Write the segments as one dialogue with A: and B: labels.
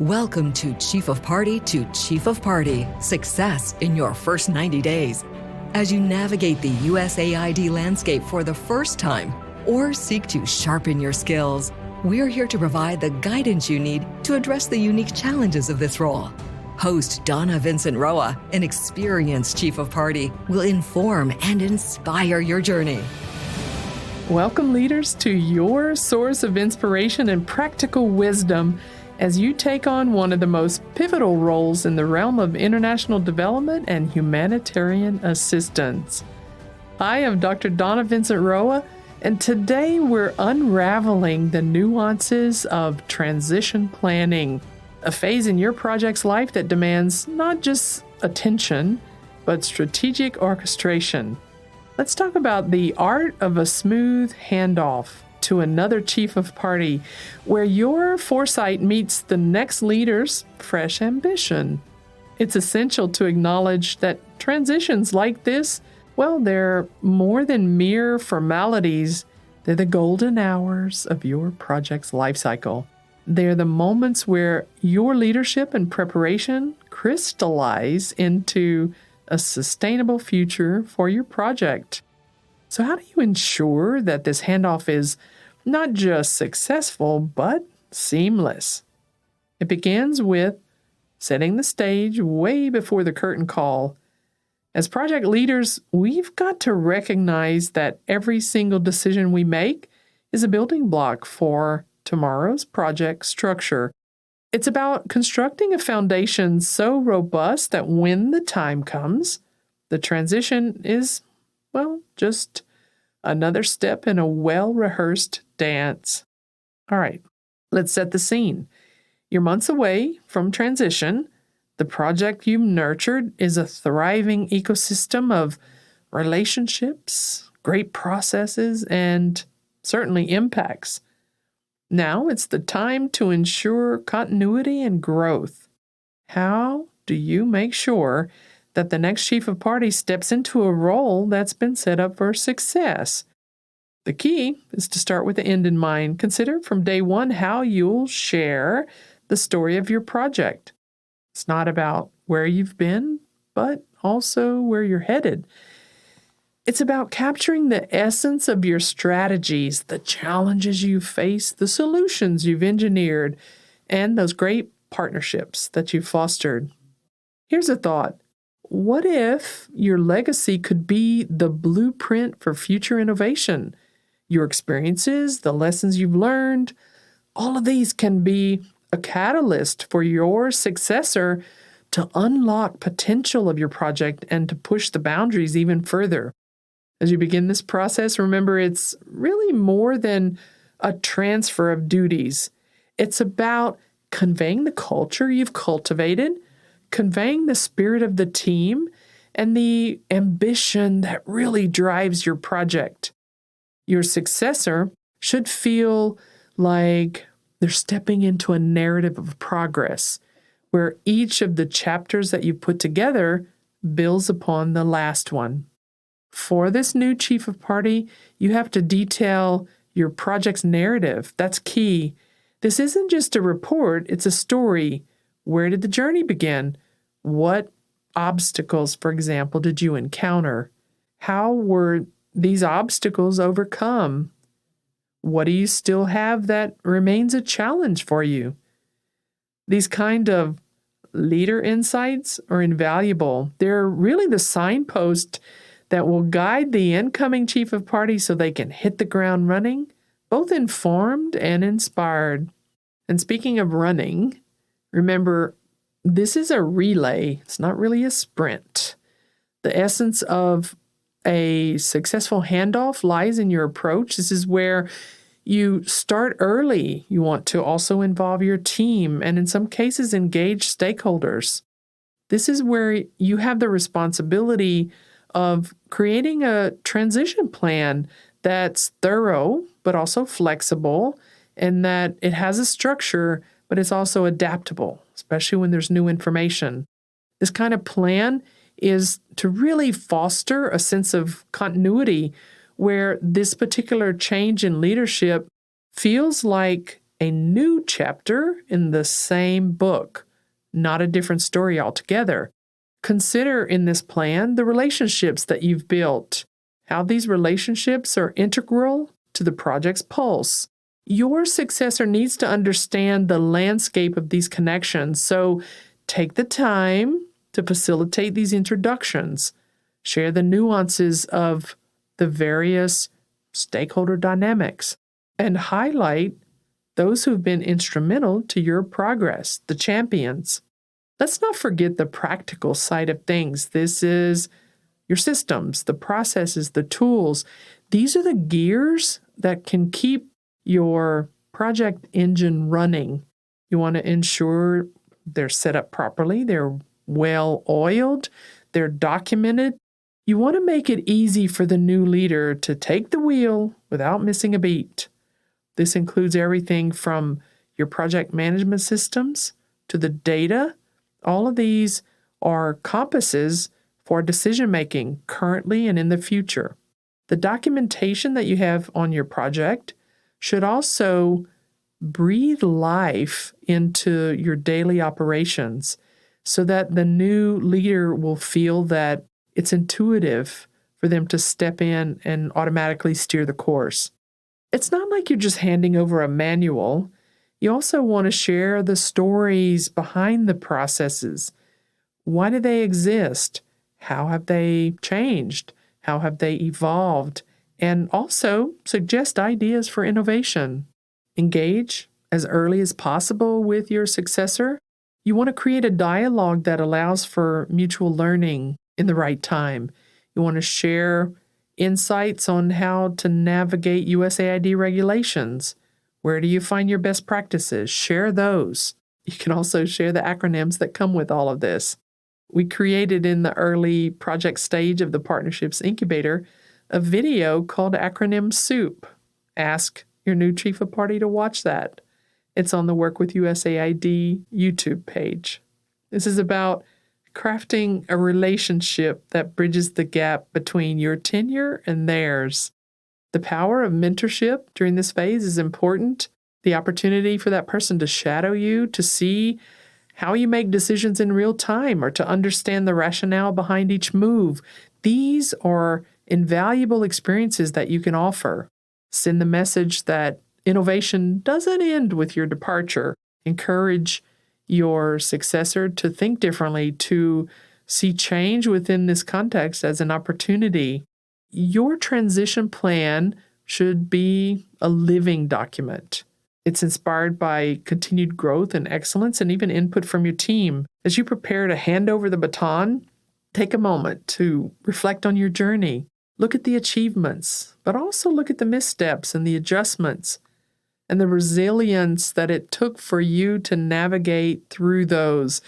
A: Welcome to Chief of Party to Chief of Party, success in your first 90 days. As you navigate the USAID landscape for the first time or seek to sharpen your skills, we're here to provide the guidance you need to address the unique challenges of this role. Host Donna Vincent Roa, an experienced Chief of Party, will inform and inspire your journey.
B: Welcome, leaders, to your source of inspiration and practical wisdom as you take on one of the most pivotal roles in the realm of international development and humanitarian assistance. I am Dr. Donna Vincent Roa, and today we're unraveling the nuances of transition planning, a phase in your project's life that demands not just attention, but strategic orchestration. Let's talk about the art of a smooth handoff to another Chief of Party, where your foresight meets the next leader's fresh ambition. It's essential to acknowledge that transitions like this, well, they're more than mere formalities. They're the golden hours of your project's lifecycle. They're the moments where your leadership and preparation crystallize into a sustainable future for your project. So how do you ensure that this handoff is not just successful, but seamless? It begins with setting the stage way before the curtain call. As project leaders, we've got to recognize that every single decision we make is a building block for tomorrow's project structure. It's about constructing a foundation so robust that when the time comes, the transition is, well, just another step in a well-rehearsed dance. All right, let's set the scene. You're months away from transition. The project you've nurtured is a thriving ecosystem of relationships, great processes, and certainly impacts. Now it's the time to ensure continuity and growth. How do you make sure that the next Chief of Party steps into a role that's been set up for success? The key is to start with the end in mind. Consider from day one how you'll share the story of your project. It's not about where you've been, but also where you're headed. It's about capturing the essence of your strategies, the challenges you face, the solutions you've engineered, and those great partnerships that you've fostered. Here's a thought. What if your legacy could be the blueprint for future innovation? Your experiences, the lessons you've learned, all of these can be a catalyst for your successor to unlock potential of your project and to push the boundaries even further. As you begin this process, remember it's really more than a transfer of duties. It's about conveying the culture you've cultivated, conveying the spirit of the team, and the ambition that really drives your project. Your successor should feel like they're stepping into a narrative of progress, where each of the chapters that you put together builds upon the last one. For this new Chief of Party, you have to detail your project's narrative. That's key. This isn't just a report, it's a story. Where did the journey begin? What obstacles, for example, did you encounter? How were these obstacles overcome? What do you still have that remains a challenge for you? These kind of leader insights are invaluable. They're really the signpost that will guide the incoming Chief of Party so they can hit the ground running, both informed and inspired. And speaking of running, remember, this is a relay. It's not really a sprint. The essence of a successful handoff lies in your approach. This is where you start early. You want to also involve your team and in some cases engage stakeholders. This is where you have the responsibility of creating a transition plan that's thorough, but also flexible, and that it has a structure, but it's also adaptable, especially when there's new information. This kind of plan is to really foster a sense of continuity where this particular change in leadership feels like a new chapter in the same book, not a different story altogether. Consider in this plan the relationships that you've built, how these relationships are integral to the project's pulse. Your successor needs to understand the landscape of these connections, so take the time to facilitate these introductions. Share the nuances of the various stakeholder dynamics, and highlight those who've been instrumental to your progress, the champions. Let's not forget the practical side of things. This is your systems, the processes, the tools. These are the gears that can keep your project engine running. You want to ensure they're set up properly, they're well oiled, they're documented. You want to make it easy for the new leader to take the wheel without missing a beat. This includes everything from your project management systems to the data. All of these are compasses for decision making currently and in the future. The documentation that you have on your project should also breathe life into your daily operations so that the new leader will feel that it's intuitive for them to step in and automatically steer the course. It's not like you're just handing over a manual. You also want to share the stories behind the processes. Why do they exist? How have they changed? How have they evolved? And also suggest ideas for innovation. Engage as early as possible with your successor. You want to create a dialogue that allows for mutual learning in the right time. You want to share insights on how to navigate USAID regulations. Where do you find your best practices? Share those. You can also share the acronyms that come with all of this. We created in the early project stage of the Partnerships Incubator a video called Acronym Soup. Ask your new chief of party to watch that. It's on the Work with USAID YouTube page. This is about crafting a relationship that bridges the gap between your tenure and theirs. The power of mentorship during this phase is important. The opportunity for that person to shadow you, to see how you make decisions in real time, or to understand the rationale behind each move. These are invaluable experiences that you can offer. Send the message that innovation doesn't end with your departure. Encourage your successor to think differently, to see change within this context as an opportunity. Your transition plan should be a living document. It's inspired by continued growth and excellence and even input from your team. As you prepare to hand over the baton, take a moment to reflect on your journey. Look at the achievements, but also look at the missteps and the adjustments and the resilience that it took for you to navigate through those.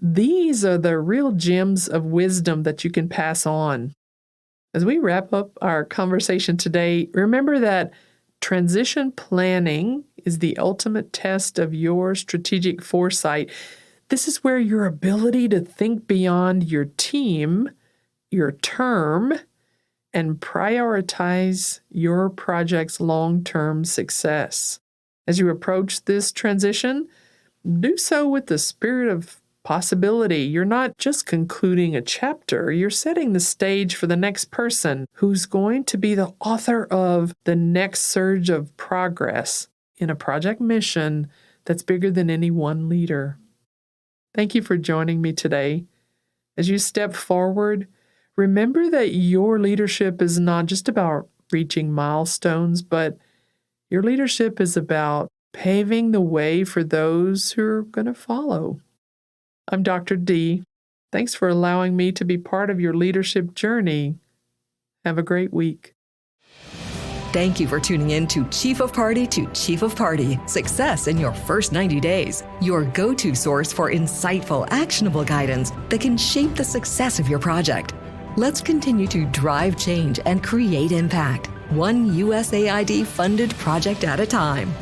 B: These are the real gems of wisdom that you can pass on. As we wrap up our conversation today, remember that transition planning is the ultimate test of your strategic foresight. This is where your ability to think beyond your team, your term, and prioritize your project's long-term success. As you approach this transition, do so with the spirit of possibility. You're not just concluding a chapter, you're setting the stage for the next person who's going to be the author of the next surge of progress in a project mission that's bigger than any one leader. Thank you for joining me today. As you step forward, remember that your leadership is not just about reaching milestones, but your leadership is about paving the way for those who are going to follow. I'm Dr. D. Thanks for allowing me to be part of your leadership journey. Have a great week.
A: Thank you for tuning in to Chief of Party to Chief of Party, Success in Your First 90 Days, your go-to source for insightful, actionable guidance that can shape the success of your project. Let's continue to drive change and create impact, one USAID-funded project at a time.